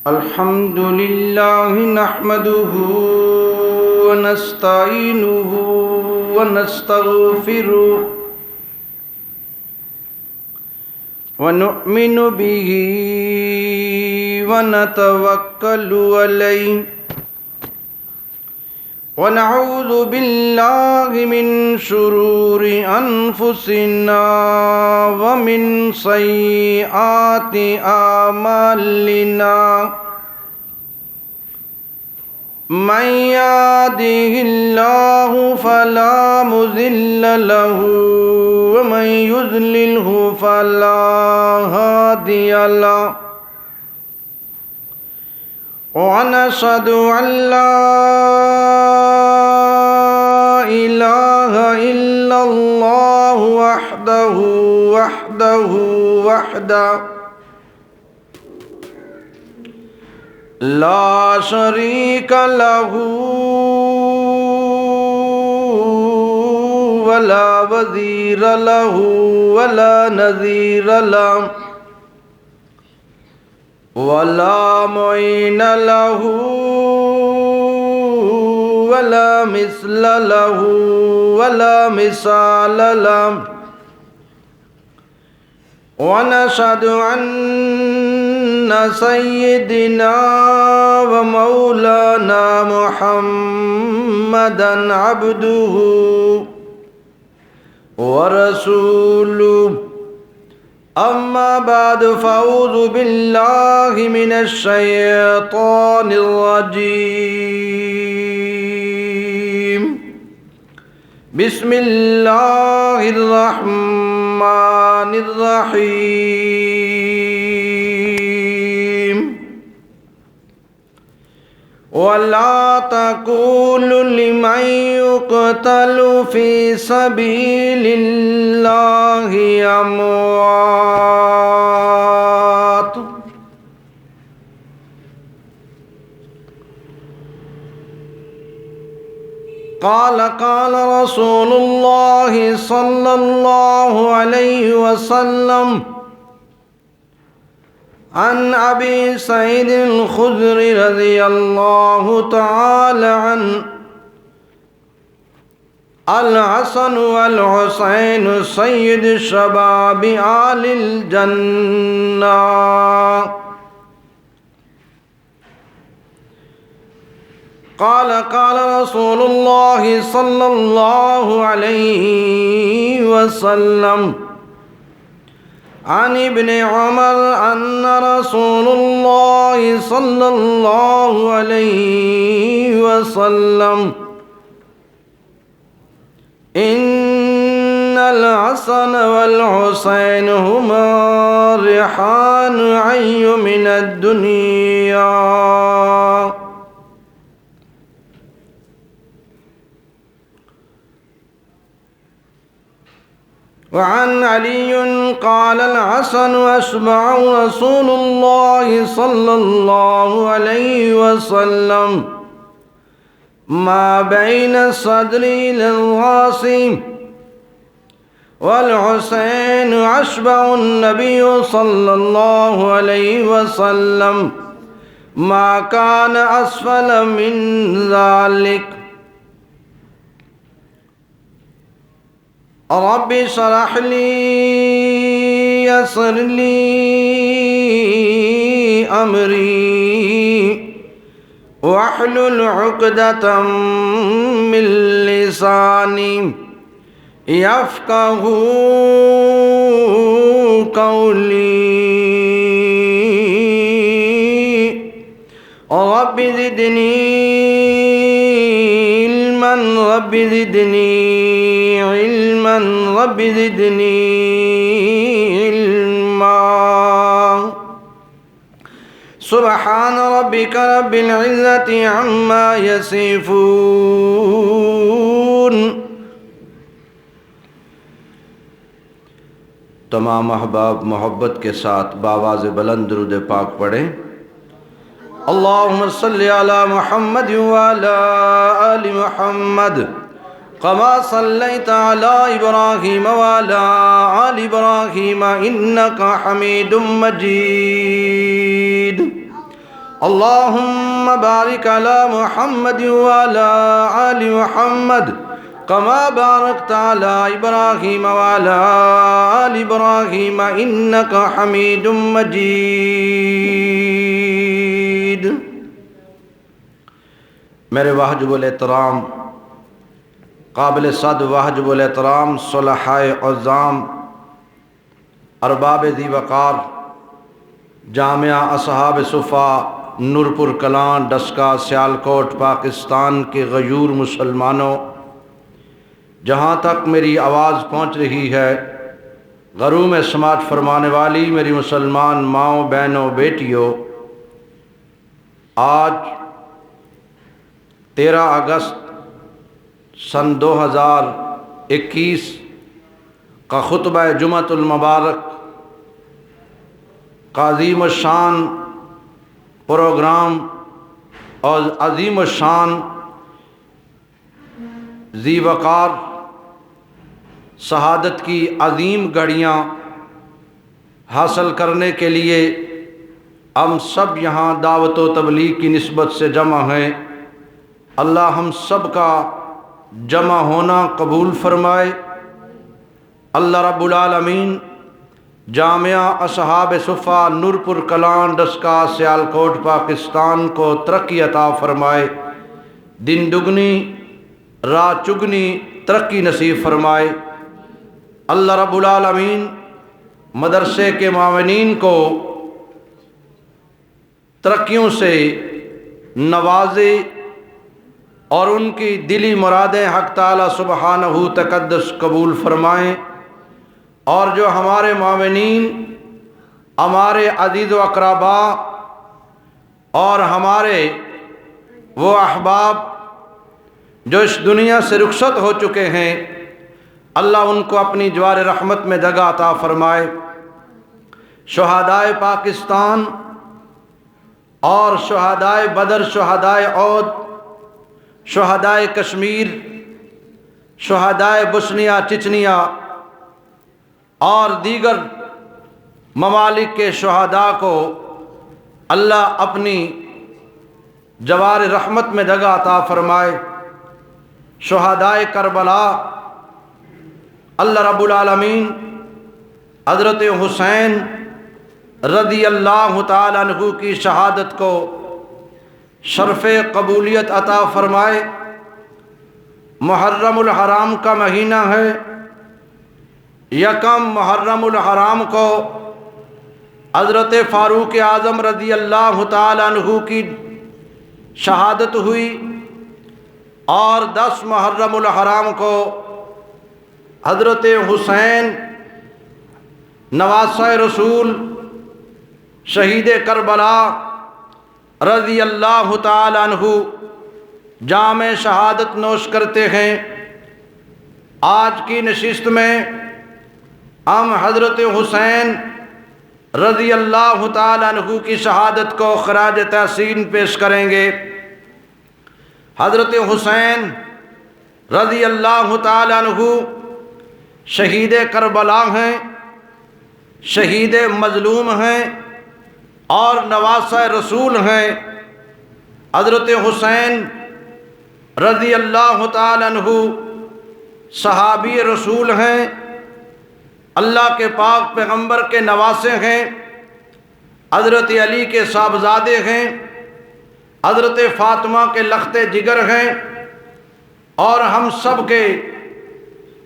الحمد لله نحمده ونستعينه ونستغفره ونؤمن به ونتوكل عليه ونعوذ بالله من شرور أنفسنا ومن سيئات أعمالنا من يهده الله فلا مضل له ومن يضلله فلا هادي له ونشهد أن لا إله إلا الله وحده لا شريك له ولا وزير له ولا نذير له ولا معين له ولا مثل له ولا مثال له ونشهد أن سيدنا ومولانا محمدا عبده ورسوله أما بعد فأعوذ بالله من الشيطان الرجيم بسم الله الرحمن الرحيم ولا تقولوا لمن يقتل في سبيل الله أموات قال رسول الله صلى الله عليه وسلم عن أبي سعيد الخدري رضي الله تعالى عنه الحسن والحسين سيد شباب آل الجنة قال رسول الله صلى الله عليه وسلم عن ابن عمر أن رسول الله صلى الله عليه وسلم إن الحسن والحسين هما ريحان حي من الدنيا وعن علي قال الحسن أشبع رسول الله صلى الله عليه وسلم ما بين الصدر إلى الراس والحسين أشبع النبي صلى الله عليه وسلم ما كان أسفل من ذلك رب اشرح لي يسر لي أمري واحلل عقدة من لساني يفقه قولي رب زدني علما رب زدني علما رب زدني علما سبحان ربك رب العزة عما يصفون تمام احباب محبت کے ساتھ بآواز بلند درود پاک پڑھیں اللہم صلی علی محمد وعلی آل محمد كما صليت على إبراهيم وعلى آل إبراهيم إنك حميد مجيد اللهم بارك على محمد وعلى آل محمد كما باركت على إبراهيم وعلى آل إبراهيم إنك حميد مجيد۔ میرے واجب الاحترام، قابل صد واجب الاحترام صلحائے عظام، ارباب ذی وقار، جامعہ اصحاب صفا نورپور کلان ڈسکا سیالکوٹ پاکستان کے غیور مسلمانوں، جہاں تک میری آواز پہنچ رہی ہے، گھروں میں سماعت فرمانے والی میری مسلمان ماؤں، بہنوں، بیٹیوں، آج 13 اگست سن 2021 کا خطبہ جمعۃ المبارک کا عظیم الشان پروگرام اور عظیم الشان ذی وقار شہادت کی عظیم گھڑیاں حاصل کرنے کے لیے ہم سب یہاں دعوت و تبلیغ کی نسبت سے جمع ہیں۔ اللہ ہم سب کا جمع ہونا قبول فرمائے۔ اللہ رب العالمین جامعہ اصحاب صفا نورپور کلان ڈسکا سیالکوٹ پاکستان کو ترقی عطا فرمائے، دن دگنی رات چگنی ترقی نصیب فرمائے۔ اللہ رب العالمین مدرسے کے معاونین کو ترقیوں سے نوازے اور ان کی دلی مرادیں حق تعالی سبحانہ تقدس قبول فرمائیں، اور جو ہمارے معاونین، ہمارے عزیز و اقربا اور ہمارے وہ احباب جو اس دنیا سے رخصت ہو چکے ہیں، اللہ ان کو اپنی جوار رحمت میں جگہ عطا فرمائے۔ شہدائے پاکستان اور شہدائے بدر، شہدائے عہد، شہدائے کشمیر، شہدائے بوسنیا چچنیا اور دیگر ممالک کے شہداء کو اللہ اپنی جوار رحمت میں جگہ عطا فرمائے۔ شہدائے کربلا، اللہ رب العالمین حضرت حسین رضی اللہ تعالیٰ عنہ کی شہادت کو شرف قبولیت عطا فرمائے۔ محرم الحرام کا مہینہ ہے، یکم محرم الحرام کو حضرت فاروق اعظم رضی اللہ تعالیٰ عنہ کی شہادت ہوئی، اور 10 محرم الحرام کو حضرت حسین نواسہ رسول شہید کربلا رضی اللہ تعالیٰ عنہ جام شہادت نوش کرتے ہیں۔ آج کی نشست میں ہم حضرت حسین رضی اللہ تعالیٰ عنہ کی شہادت کو خراج تحسین پیش کریں گے۔ حضرت حسین رضی اللہ تعالیٰ عنہ شہید کربلا ہیں، شہید مظلوم ہیں اور نواسہ رسول ہیں۔ حضرت حسین رضی اللہ تعالیٰ عنہ صحابی رسول ہیں، اللہ کے پاک پیغمبر کے نواسے ہیں، حضرت علی کے صاحبزادے ہیں، حضرت فاطمہ کے لخت جگر ہیں، اور ہم سب کے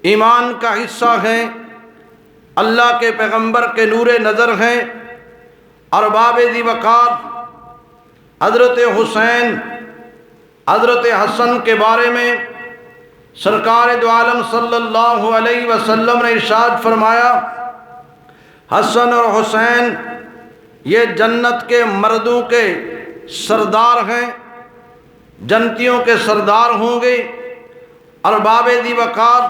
ایمان کا حصہ ہیں۔ اللہ کے پیغمبر کے نور نظر ہیں۔ ارباب ذی وقار حضرت حسین، حضرت حسن کے بارے میں سرکار دو عالم صلی اللہ علیہ وسلم نے ارشاد فرمایا، حسن اور حسین یہ جنت کے مردوں کے سردار ہیں، جنتیوں کے سردار ہوں گے۔ ارباب ذی وقار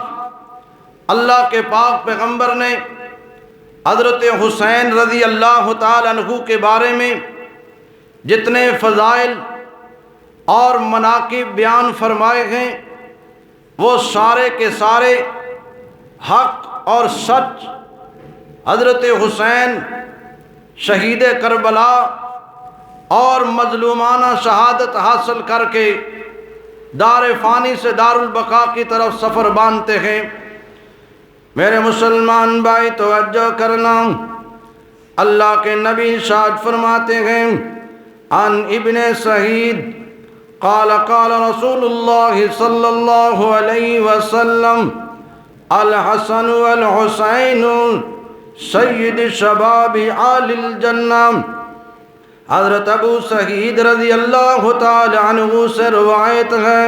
اللہ کے پاک پیغمبر نے حضرت حسین رضی اللہ تعالیٰ عنہ کے بارے میں جتنے فضائل اور مناقب بیان فرمائے ہیں، وہ سارے کے سارے حق اور سچ۔ حضرت حسین شہید کربلا اور مظلومانہ شہادت حاصل کر کے دار فانی سے دار البقاء کی طرف سفر باندھتے ہیں۔ میرے مسلمان بھائی توجہ کرنا، اللہ کے نبی ارشاد فرماتے ہیں عن ابن سعید قال قال رسول اللہ صلی اللہ علیہ وسلم الحسن والحسین سید شباب آل الجنہ۔ حضرت ابو سعید رضی اللہ تعالی عنہ سے روایت ہے،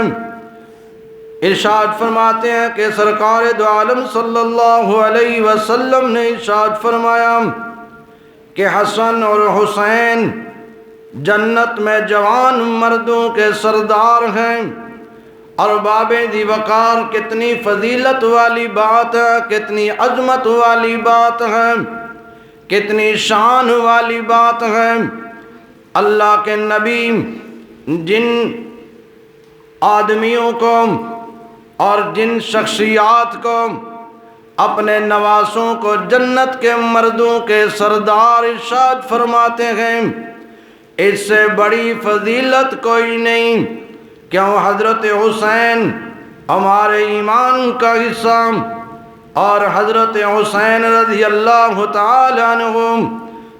ارشاد فرماتے ہیں کہ سرکار دو عالم صلی اللہ علیہ وسلم نے ارشاد فرمایا کہ حسن اور حسین جنت میں جوان مردوں کے سردار ہیں۔ اور باب ذی وقار کتنی فضیلت والی بات ہے، کتنی عظمت والی بات ہے، کتنی شان والی بات ہے۔ اللہ کے نبی جن آدمیوں کو اور جن شخصیات کو اپنے نواسوں کو جنت کے مردوں کے سردار ارشاد فرماتے ہیں، اس سے بڑی فضیلت کوئی نہیں۔ کیوں؟ حضرت حسین ہمارے ایمان کا حصہ، اور حضرت حسین رضی اللہ تعالی عنہ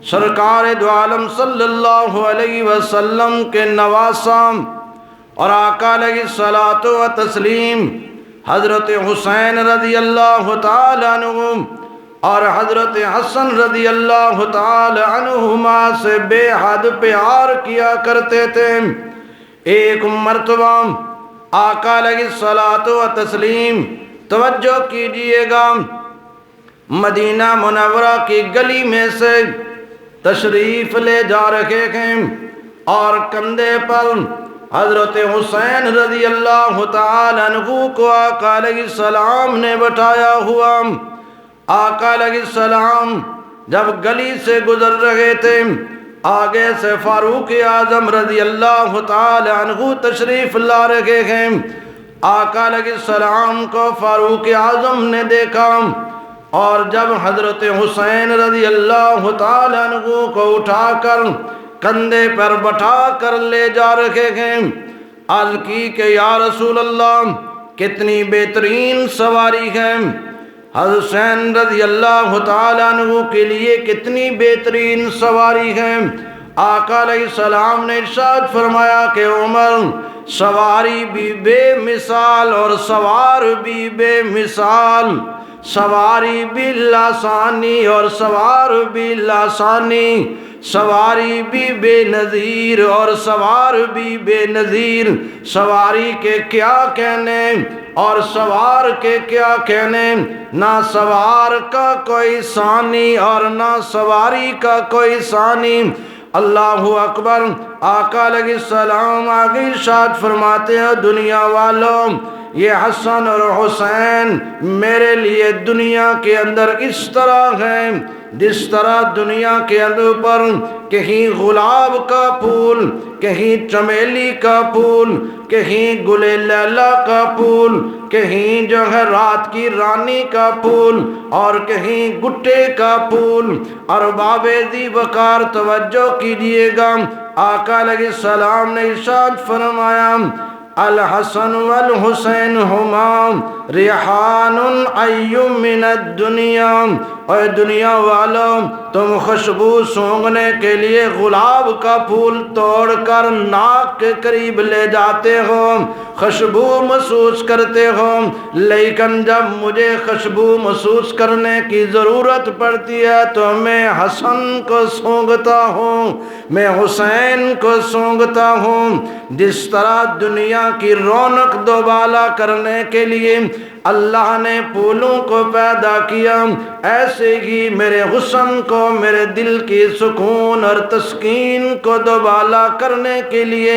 سرکار دو عالم صلی اللہ علیہ وسلم کے نواسہ، اور آقا علیہ الصلوۃ والتسلیم حضرت حسین رضی اللہ تعالی عنہ اور حضرت حسن رضی اللہ تعالی عنہما سے بے حد پیار کیا کرتے تھے۔ ایک مرتبہ آقا علیہ الصلوۃ والتسلیم، توجہ کیجئے گا، مدینہ منورہ کی گلی میں سے تشریف لے جا رہے ہیں، اور کندھے پر حضرت حسین رضی اللہ تعالی عنہ کو آقا علیہ السلام نے بٹھایا ہوا۔ آقا علیہ السلام جب گلی سے گزر رہے تھے، آگے سے فاروق اعظم رضی اللہ تعالی عنہ تشریف لا رہے ہیں۔ آقا علیہ السلام کو فاروق اعظم نے دیکھا، اور جب حضرت حسین رضی اللہ تعالی عنہ کو اٹھا کر کندھے پر بٹھا کر لے جا رہے ہیں، عرض کی کہ یا رسول اللہ کتنی بہترین سواری ہے، حسین رضی اللہ تعالی عنہ کے لیے کتنی بہترین سواری ہے۔ آقا علیہ السلام نے ارشاد فرمایا کہ عمر، سواری بھی بے مثال اور سوار بھی بے مثال، سواری بھی لاسانی اور سوار بھی لاسانی، سواری بھی بے نظیر اور سوار بھی بے نظیر۔ سواری کے کیا کہنے اور سوار کے کیا کہنے، نہ سوار کا کوئی ثانی اور نہ سواری کا کوئی ثانی۔ اللہ اکبر۔ آقا علیہ السلام آگے ارشاد فرماتے ہیں، دنیا والوں، یہ حسن اور حسین میرے لیے دنیا کے اندر اس طرح ہیں جس طرح دنیا کے اندر پر کہیں گلاب کا پھول، کہیں چمیلی کا پھول، کہیں گل لیلا کا پھول، کہیں جو ہے رات کی رانی کا پھول، اور کہیں گٹے کا پھول۔ اور باب ذی وقار توجہ کیجئے گا، آقا علیہ السلام نے ارشاد فرمایا الحسن والحسین ہما ریحان ای من الدنیا، اور دنیا والوں تم خوشبو سونگھنے کے لیے گلاب کا پھول توڑ کر ناک کے قریب لے جاتے ہو، خوشبو محسوس کرتے ہو، لیکن جب مجھے خوشبو محسوس کرنے کی ضرورت پڑتی ہے تو میں حسن کو سونگھتا ہوں، میں حسین کو سونگھتا ہوں۔ جس طرح دنیا کی رونق دوبالا کرنے کے لیے اللہ نے پھولوں کو پیدا کیا، ایسے ہی میرے حسن کو، میرے دل کی سکون اور تسکین کو دوبالا کرنے کے لیے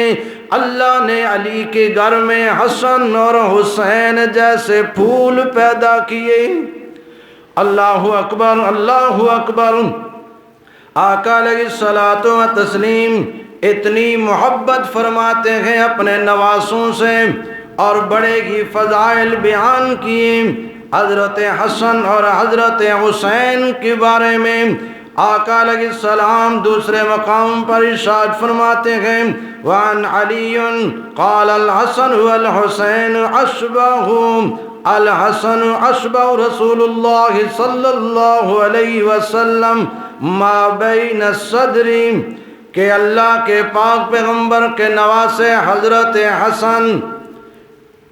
اللہ نے علی کے گھر میں حسن اور حسین جیسے پھول پیدا کیے۔ اللہ اکبر، اللہ اکبر۔ آقا علیہ الصلوۃ والتسلیم اتنی محبت فرماتے ہیں اپنے نواسوں سے، اور بڑے ہی فضائل بیان کیے حضرت حسن اور حضرت حسین کے بارے میں۔ آقا علیہ السلام دوسرے مقام پر ارشاد فرماتے ہیں وعن علی قال الحسن والحسین اشبہ الحسن اشبہ رسول اللہ صلی اللہ علیہ وسلم ما بین الصدر، کہ اللہ کے پاک پیغمبر کے نواسے حضرت حسن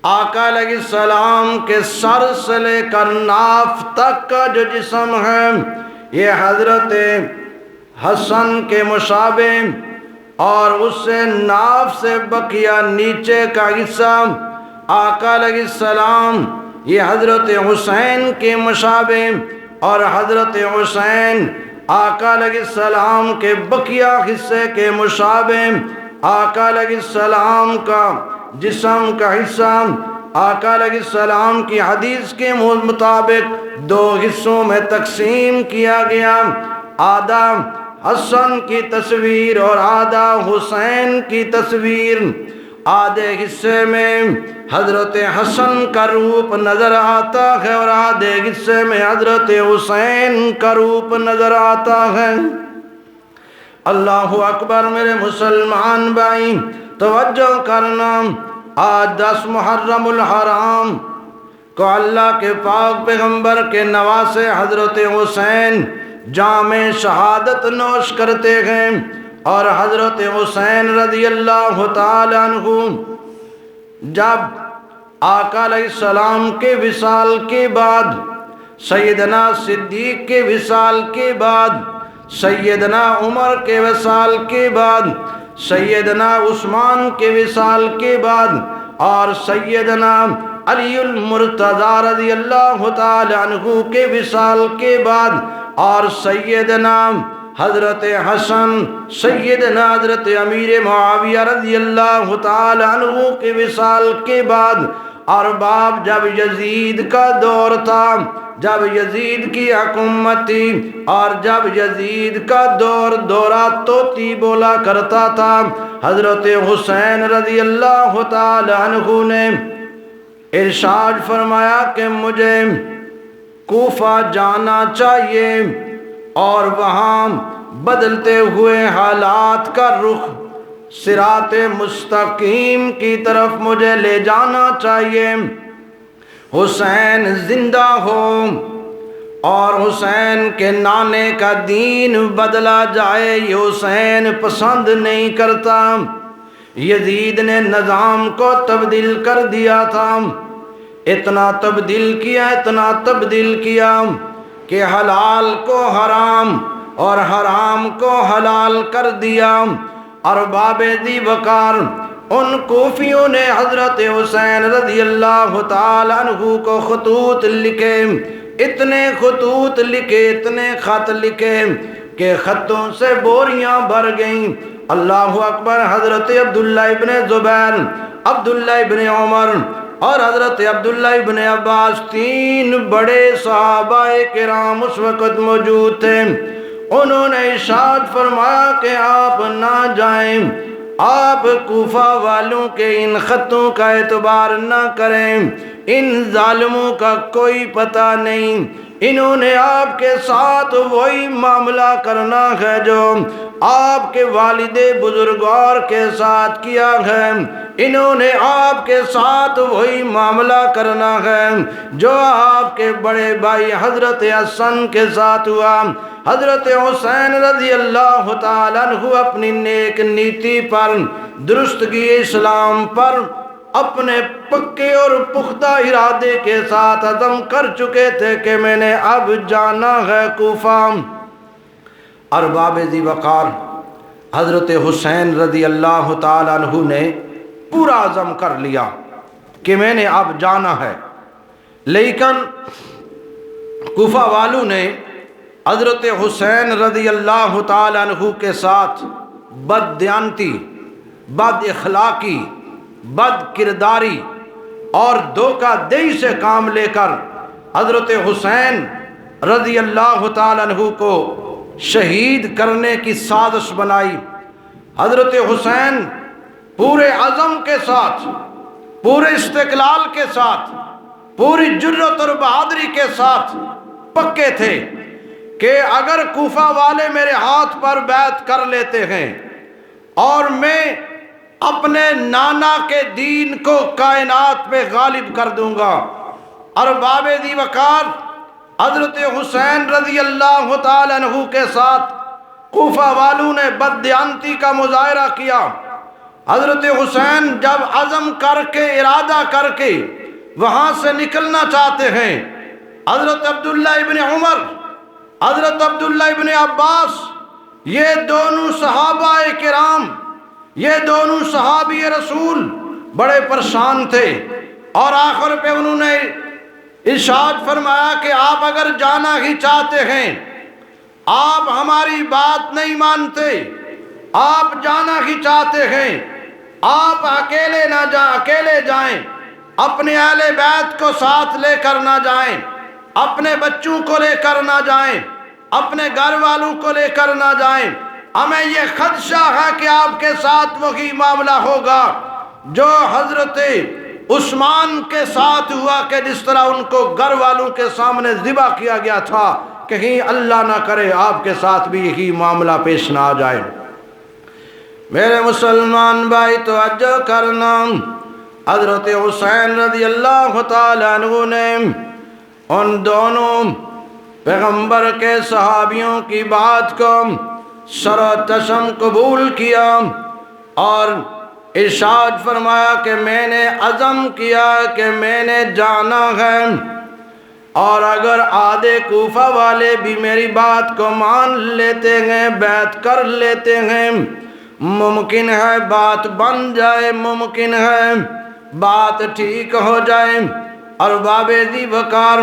آقا علیہ السلام کے سر سے لے کر ناف تک کا جو جسم ہے یہ حضرت حسن کے مشابہ، اور اس سے ناف سے بقیہ نیچے کا حصہ آقا علیہ السلام یہ حضرت حسین کے مشابہ، اور حضرت حسین آقا علیہ السلام کے بقیہ حصے کے مشابہ۔ آقا علیہ السلام کا جسم کا حصہ آقا علیہ السلام کی حدیث کے مطابق دو حصوں میں تقسیم کیا گیا، آدھا حسن کی تصویر اور آدھا حسین کی تصویر۔ آدھے حصے میں حضرت حسن کا روپ نظر آتا ہے اور آدھے حصے میں حضرت حسین کا روپ نظر آتا ہے۔ اللہ اکبر میرے مسلمان بھائی، توجہ کرنا، آج 10 محرم الحرام کو اللہ کے پاک پیغمبر کے نواسے حضرت حسین جام شہادت نوش کرتے ہیں، اور حضرت حسین رضی اللہ تعالی عنہ جب آقا علیہ السلام کے وصال کے بعد، سیدنا صدیق کے وصال کے بعد، سیدنا عمر کے وصال کے بعد، سیدنا عثمان کے وصال کے بعد، اور سیدنا علی المرتضی رضی اللہ تعالی عنہ کے وصال کے بعد، اور سیدنا حضرت حسن سیدنا حضرت امیر معاویہ رضی اللہ تعالی عنہ کے وصال کے بعد، اور باب جب یزید کا دور تھا، جب یزید کی حکومت تھی، اور جب یزید کا دورہ طوطی بولا کرتا تھا، حضرت حسین رضی اللہ تعالی عنہ نے ارشاد فرمایا کہ مجھے کوفہ جانا چاہیے اور وہاں بدلتے ہوئے حالات کا رخ صراط مستقیم کی طرف مجھے لے جانا چاہیے۔ حسین زندہ ہو اور حسین کے نانے کا دین بدلا جائے، یہ حسین پسند نہیں کرتا۔ یزید نے نظام کو تبدیل کر دیا تھا، اتنا تبدیل کیا کہ حلال کو حرام اور حرام کو حلال کر دیا۔ ارباب ذی وقار ان کوفیوں نے حضرت حسین رضی اللہ تعالی عنہ کو خطوط لکھے، اتنے خطوط لکھے، اتنے خط لکھے کہ خطوں سے بوریاں بھر گئیں۔ اللہ اکبر۔ حضرت عبداللہ ابن زبیر، عبداللہ ابن عمر اور حضرت عبداللہ ابن عباس، 3 بڑے صحابہ کرام اس وقت موجود تھے۔ انہوں نے ارشاد فرمایا کہ آپ نہ جائیں، آپ کوفہ والوں کے ان خطوں کا اعتبار نہ کریں، ان ظالموں کا کوئی پتہ نہیں، انہوں نے آپ کے ساتھ وہی معاملہ کرنا ہے جو آپ کے والد بزرگوار کے ساتھ کیا ہے، انہوں نے آپ کے ساتھ وہی معاملہ کرنا ہے جو آپ کے بڑے بھائی حضرت حسن کے ساتھ ہوا۔ حضرت حسین رضی اللہ تعالیٰ عنہ اپنی نیک نیتی پر، درستگی اسلام پر اپنے پکے اور پختہ ارادے کے ساتھ عزم کر چکے تھے کہ میں نے اب جانا ہے کوفہ۔ ارباب ذی وقار حضرت حسین رضی اللہ تعالیٰ عنہ نے پورا عزم کر لیا کہ میں نے اب جانا ہے، لیکن کوفہ والوں نے حضرت حسین رضی اللہ تعالیٰ عنہ کے ساتھ بد دیانتی، بد اخلاقی، بد کرداری اور دھوکہ دہی سے کام لے کر حضرت حسین رضی اللہ تعالیٰ عنہ کو شہید کرنے کی سازش بنائی۔ حضرت حسین پورے عزم کے ساتھ، پورے استقلال کے ساتھ، پوری جرأت اور بہادری کے ساتھ پکے تھے کہ اگر کوفہ والے میرے ہاتھ پر بیعت کر لیتے ہیں اور میں اپنے نانا کے دین کو کائنات پہ غالب کر دوں گا۔ ارباب ذی وقار حضرت حسین رضی اللہ تعالیٰ عنہ کے ساتھ کوفہ والوں نے بددیانتی کا مظاہرہ کیا۔ حضرت حسین جب عزم کر کے ارادہ کر کے وہاں سے نکلنا چاہتے ہیں، حضرت عبداللہ ابن عمر، حضرت عبداللہ ابن عباس، یہ دونوں صحابہ کرام، یہ دونوں صحابی رسول بڑے پریشان تھے، اور آخر پہ انہوں نے ارشاد فرمایا کہ آپ اگر جانا ہی چاہتے ہیں، آپ ہماری بات نہیں مانتے، آپ جانا ہی چاہتے ہیں، آپ اکیلے جائیں، اپنے اہل بیت کو ساتھ لے کر نہ جائیں، اپنے بچوں کو لے کر نہ جائیں، اپنے گھر والوں کو لے کر نہ جائیں، ہمیں یہ خدشہ ہے کہ آپ کے ساتھ وہی معاملہ ہوگا جو حضرت عثمان کے ساتھ ہوا کہ جس طرح ان کو گھر والوں کے سامنے ذبح کیا گیا تھا، کہیں اللہ نہ کرے آپ کے ساتھ بھی یہی معاملہ پیش نہ آ جائے۔ میرے مسلمان بھائی توجہ کرنا، حضرت حسین رضی اللہ تعالیٰ عنہ نے ان دونوں پیغمبر کے صحابیوں کی بات کو سر و چشم قبول کیا اور ارشاد فرمایا کہ میں نے عزم کیا کہ میں نے جانا ہے، اور اگر آدھے کوفہ والے بھی میری بات کو مان لیتے ہیں، بیعت کر لیتے ہیں، ممکن ہے بات بن جائے، ممکن ہے بات ٹھیک ہو جائے۔ ارباب ذی وقار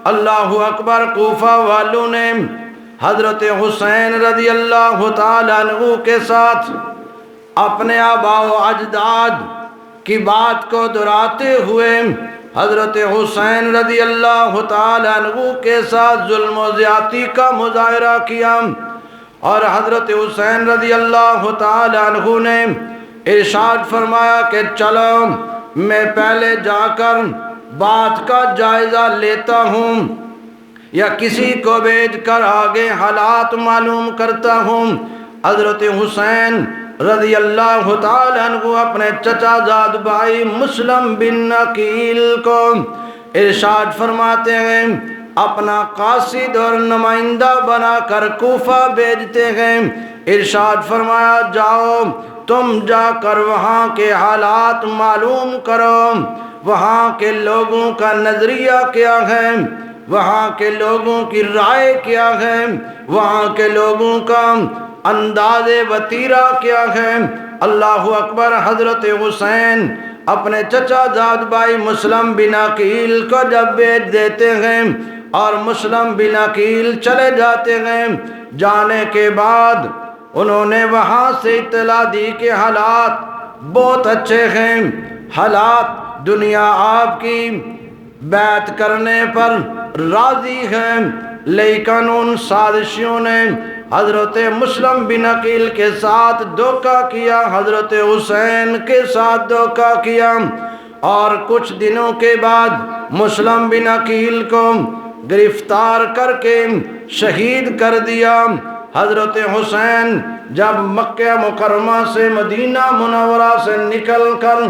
اللہ اکبر، کوفہ والوں نے حضرت حسین رضی اللہ تعالیٰ عنہ کے ساتھ اپنے آباء و اجداد کی بات کو دہراتے ہوئے حضرت حسین رضی اللہ تعالیٰ عنہ کے ساتھ ظلم و زیادتی کا مظاہرہ کیا، اور حضرت حسین رضی اللہ تعالیٰ عنہ نے ارشاد فرمایا کہ چلو میں پہلے جا کر بات کا جائزہ لیتا ہوں، یا کسی کو بھیج کر آگے حالات معلوم کرتا ہوں۔ حضرت حسین رضی اللہ تعالیٰ عنہ اپنے چچا زاد بھائی مسلم بن عقیل کو ارشاد فرماتے ہیں، اپنا قاصد اور نمائندہ بنا کر کوفہ بھیجتے ہیں۔ ارشاد فرمایا جاؤ تم جا کر وہاں کے حالات معلوم کرو، وہاں کے لوگوں کا نظریہ کیا ہے، وہاں کے لوگوں کی رائے کیا ہے، وہاں کے لوگوں کا انداز وطیرہ کیا ہے۔ اللہ اکبر، حضرت حسین اپنے چچا زاد بھائی مسلم بن عقیل کو جب بھیج دیتے ہیں اور مسلم بن عقیل چلے جاتے ہیں، جانے کے بعد انہوں نے وہاں سے اطلاع دی کہ حالات بہت اچھے ہیں، حالات دنیا آپ کی بیعت کرنے پر راضی ہے، لیکن ان سازشیوں نے حضرت مسلم بن عقیل کے ساتھ دھوکہ کیا، حضرت حسین کے ساتھ دھوکہ کیا، اور کچھ دنوں کے بعد مسلم بن عقیل کو گرفتار کر کے شہید کر دیا۔ حضرت حسین جب مکہ مکرمہ سے مدینہ منورہ سے نکل کر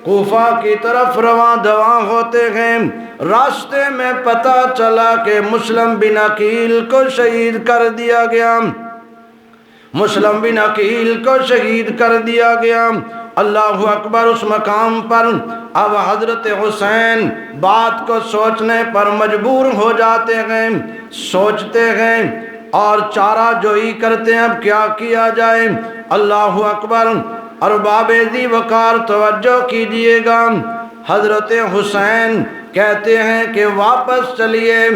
کوفہ کی طرف رواں دواں ہوتے ہیں، راستے میں پتہ چلا کہ مسلم بن عقیل کو شہید کر دیا گیا، مسلم بن عقیل کو شہید کر دیا گیا۔ اللہ اکبر، اس مقام پر اب حضرت حسین بات کو سوچنے پر مجبور ہو جاتے ہیں، سوچتے ہیں اور چارہ جوئی کرتے ہیں اب کیا کیا جائے۔ اللہ اکبر، ارباب ذی وقار توجہ کیجئے گا، حضرت حسین کہتے ہیں کہ واپس چلیے،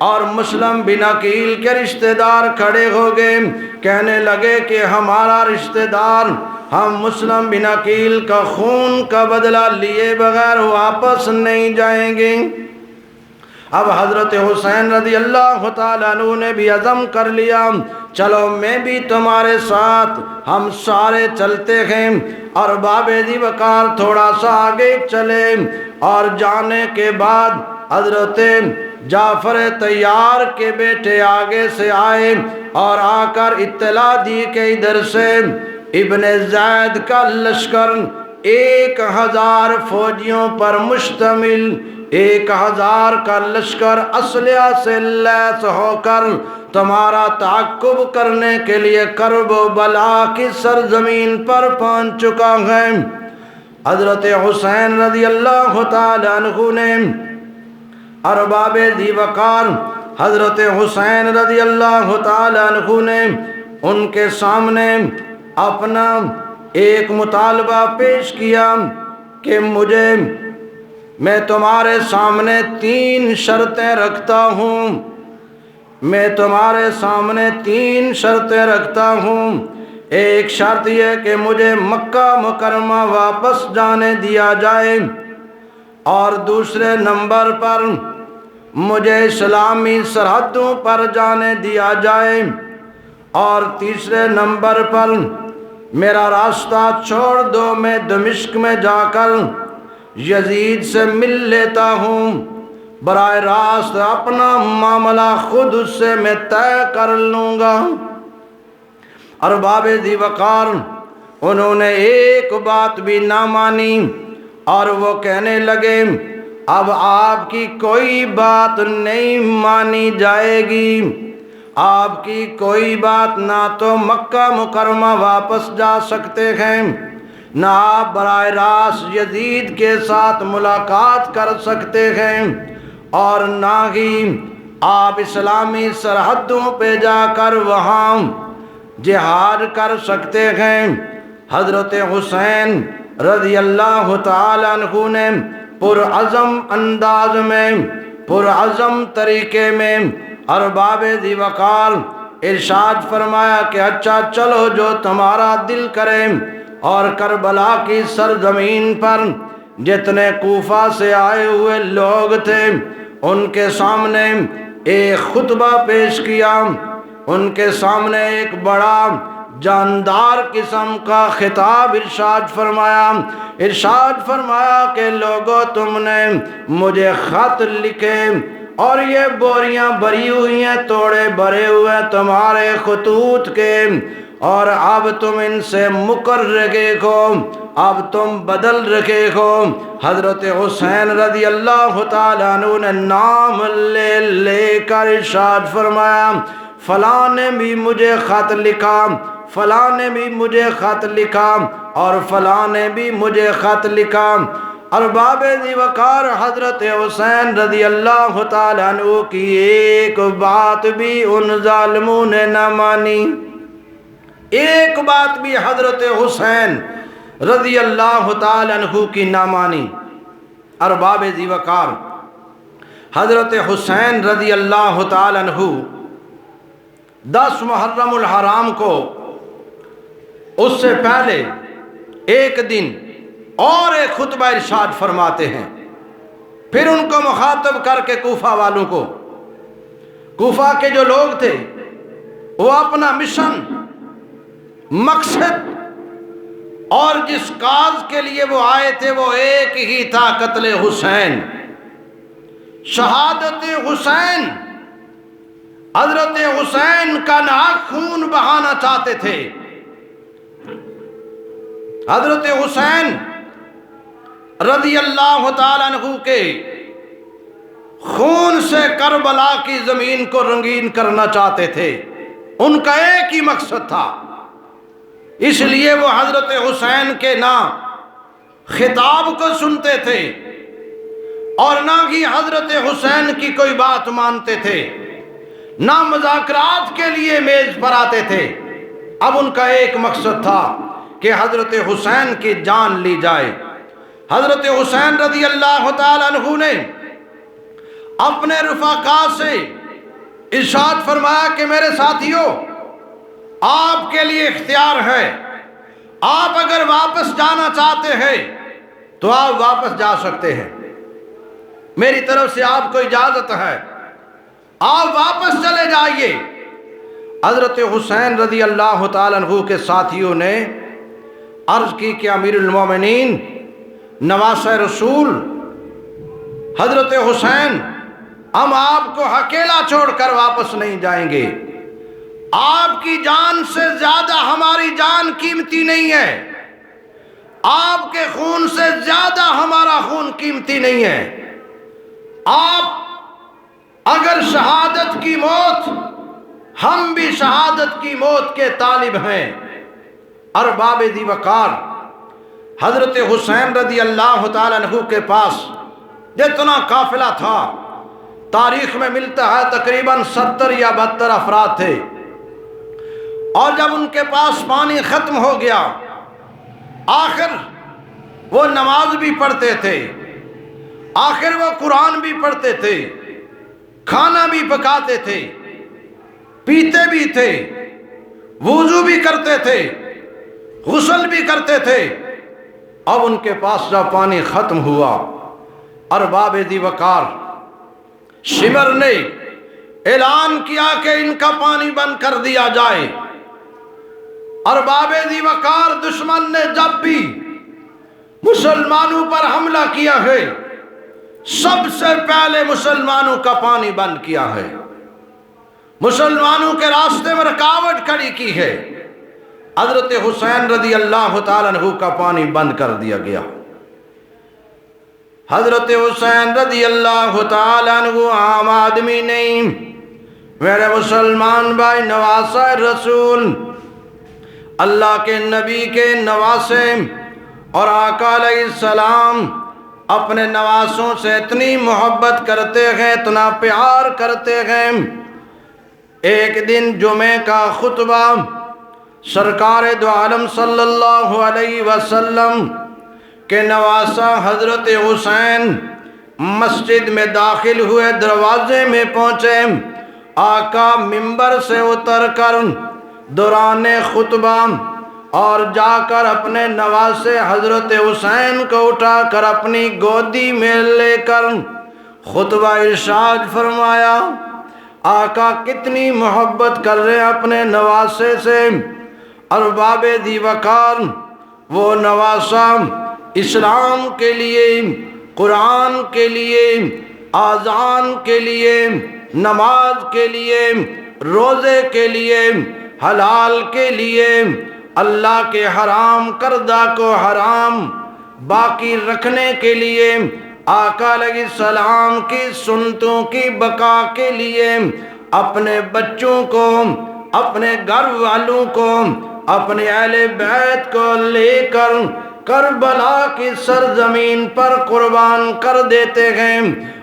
اور مسلم بن عقیل کے رشتہ دار کھڑے ہو گئے، کہنے لگے کہ ہمارا رشتہ دار، ہم مسلم بن عقیل کا خون کا بدلہ لیے بغیر واپس نہیں جائیں گے۔ اب حضرت حسین رضی اللہ تعالیٰ عنہ نے بھی عزم کر لیا، چلو میں بھی تمہارے ساتھ، ہم سارے چلتے ہیں۔ اور ارباب ذی وقار تھوڑا سا آگے چلے، اور جانے کے بعد حضرت جعفر طیار کے بیٹے آگے سے آئے اور آ کر اطلاع دی کہ ادھر سے ابن زید کا لشکر 1000 فوجیوں پر مشتمل 1000 کا لشکر اسلحہ سے لیس ہو کر تمہارا تعقب کرنے کے لیے کرب و بلا کی سرزمین پر پہنچ چکا ہے۔ حضرت حسین رضی اللہ تعالیٰ عنہ نے ارباب ذی وقار حضرت حسین رضی اللہ تعالیٰ عنہ نے ان کے سامنے اپنا ایک مطالبہ پیش کیا کہ میں تمہارے سامنے 3 شرطیں رکھتا ہوں، میں تمہارے سامنے 3 شرطیں رکھتا ہوں۔ ایک شرط یہ کہ مجھے مکہ مکرمہ واپس جانے دیا جائے، اور دوسرے نمبر پر مجھے اسلامی سرحدوں پر جانے دیا جائے، اور تیسرے نمبر پر میرا راستہ چھوڑ دو، میں دمشق میں جا کر یزید سے مل لیتا ہوں، براہ راست اپنا معاملہ خود اس سے میں طے کر لوں گا۔ ارباب ذی وقار انہوں نے ایک بات بھی نہ مانی، اور وہ کہنے لگے اب آپ کی کوئی بات نہیں مانی جائے گی، آپ کی کوئی بات، نہ تو مکہ مکرمہ واپس جا سکتے ہیں، نہ آپ براہ راست یزید کے ساتھ ملاقات کر سکتے ہیں، اور نہ ہی آپ اسلامی سرحدوں پہ جا کر وہاں جہاد کر سکتے ہیں۔ حضرت حسین رضی اللہ تعالیٰ عنہ نے پرعزم انداز میں، پرعزم طریقے میں ارباب ذی وقار ارشاد فرمایا کہ اچھا چلو جو تمہارا دل کرے، اور کربلا کی سرزمین پر جتنے کوفہ سے آئے ہوئے لوگ تھے ان کے سامنے ایک خطبہ پیش کیا، ان کے سامنے ایک بڑا جاندار قسم کا خطاب ارشاد فرمایا کہ لوگو تم نے مجھے خط لکھے اور یہ بوریاں بھری ہوئی ہیں، توڑے بھرے ہوئے تمہارے خطوط کے، اور اب تم ان سے مکر رکھے ہو، اب تم بدل رکھے ہو۔ حضرت حسین رضی اللہ تعالیٰ عنہ نے نام لے لے کر ارشاد فرمایا فلاں نے بھی مجھے خط لکھا، فلاں نے بھی مجھے خط لکھا، اور فلاں نے بھی مجھے خط لکھا۔ ارباب ذی وقار حضرت حسین رضی اللہ تعالیٰ عنہ کی ایک بات بھی ان ظالموں نے نہ مانی، ایک بات بھی حضرت حسین رضی اللہ تعالیٰ عنہ کی نہ مانی۔ ارباب ذی وقار حضرت حسین رضی اللہ تعالیٰ عنہ 10 محرم الحرام کو اس سے پہلے ایک دن اور ایک خطبہ ارشاد فرماتے ہیں، پھر ان کو مخاطب کر کے کوفہ والوں کو، کوفہ کے جو لوگ تھے وہ اپنا مشن، مقصد اور جس کاز کے لیے وہ آئے تھے وہ ایک ہی تھا، قتل حسین، شہادت حسین۔ حضرت حسین کا ناک خون بہانا چاہتے تھے، حضرت حسین رضی اللہ تعالیٰ عنہ کے خون سے کربلا کی زمین کو رنگین کرنا چاہتے تھے، ان کا ایک ہی مقصد تھا۔ اس لیے وہ حضرت حسین کے نہ خطاب کو سنتے تھے اور نہ ہی حضرت حسین کی کوئی بات مانتے تھے، نہ مذاکرات کے لیے میز پر آتے تھے۔ اب ان کا ایک مقصد تھا کہ حضرت حسین کی جان لی جائے۔ حضرت حسین رضی اللہ تعالیٰ عنہ نے اپنے رفقاء سے ارشاد فرمایا کہ میرے ساتھیوں، آپ کے لیے اختیار ہے، آپ اگر واپس جانا چاہتے ہیں تو آپ واپس جا سکتے ہیں، میری طرف سے آپ کو اجازت ہے، آپ واپس چلے جائیے۔ حضرت حسین رضی اللہ تعالیٰ عنہ کے ساتھیوں نے عرض کی کہ امیر المومنین، نواسہ رسول حضرت حسین ہم آپ کو اکیلا چھوڑ کر واپس نہیں جائیں گے۔ آپ کی جان سے زیادہ ہماری جان قیمتی نہیں ہے، آپ کے خون سے زیادہ ہمارا خون قیمتی نہیں ہے۔ آپ اگر شہادت کی موت، ہم بھی شہادت کی موت کے طالب ہیں۔ ارباب ذی وقار حضرت حسین رضی اللہ تعالیٰ عنہ کے پاس جتنا قافلہ تھا، تاریخ میں ملتا ہے تقریباً 70 یا 72 افراد تھے، اور جب ان کے پاس پانی ختم ہو گیا، آخر وہ نماز بھی پڑھتے تھے، آخر وہ قرآن بھی پڑھتے تھے، کھانا بھی پکاتے تھے، پیتے بھی تھے، وضو بھی کرتے تھے، غسل بھی کرتے تھے۔ اب ان کے پاس جب پانی ختم ہوا، ارباب ذی وقار شمر نے اعلان کیا کہ ان کا پانی بند کر دیا جائے۔ ارباب ذی وقار دشمن نے جب بھی مسلمانوں پر حملہ کیا ہے، سب سے پہلے مسلمانوں کا پانی بند کیا ہے، مسلمانوں کے راستے میں رکاوٹ کھڑی کی ہے۔ حضرت حسین رضی اللہ تعالیٰ عنہ کا پانی بند کر دیا گیا۔ حضرت حسین رضی اللہ تعالیٰ عنہ عام آدمی نہیں، میرے مسلمان بھائی، نواسہ رسول، اللہ کے نبی کے نواسے، اور آقا علیہ السلام اپنے نواسوں سے اتنی محبت کرتے ہیں، اتنا پیار کرتے ہیں۔ ایک دن جمعے کا خطبہ سرکار دو عالم صلی اللہ علیہ وسلم کے نواسہ حضرت حسین مسجد میں داخل ہوئے، دروازے میں پہنچے، آقا منبر سے اتر کر دوران خطبہ اور جا کر اپنے نواسے حضرت حسین کو اٹھا کر اپنی گودی میں لے کر خطبہ ارشاد فرمایا۔ آقا کتنی محبت کر رہے ہیں اپنے نواسے سے۔ ارباب ذی وقار وہ نواسہ اسلام کے لیے، قرآن کے لیے، آذان کے لیے، نماز کے لیے، روزے کے لیے، حلال کے لیے، اللہ کے حرام کردہ کو حرام باقی رکھنے کے لیے، آقا علیہ السلام کی سنتوں کی بقا کے لیے اپنے بچوں کو، اپنے گھر والوں کو، اپنے اہل بیت کو لے کر کربلا کی سرزمین پر قربان کر دیتے ہیں۔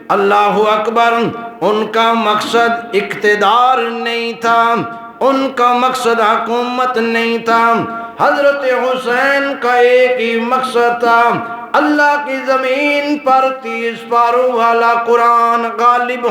اللہ اکبر۔ ان کا مقصد اقتدار نہیں تھا، ان کا مقصد حکومت نہیں تھا، حضرت حسین کا ایک ہی مقصد تھا، اللہ کی زمین پر 30 پاروں والا قرآن غالب ہو۔